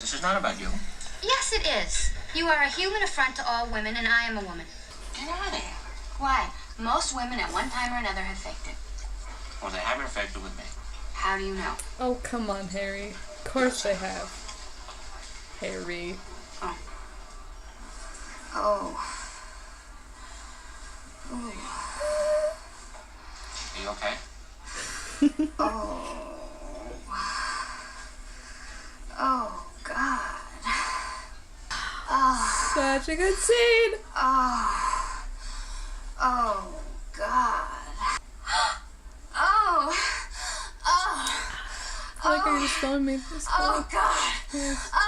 This is not about you. Yes, it is. You are a human affront to all women, and I am a woman. Get out of here. Why? Most women at one time or another have faked it. Well, they haven't faked it with me. How do you know? Oh, come on, Harry. Of course they have. Harry. Oh. Oh. Ooh. Are you okay? Oh. Oh, God. Oh. Such a good scene. Oh. Oh, God. Oh. Oh. I feel like you're just telling me this. Oh, God. Yeah. Oh.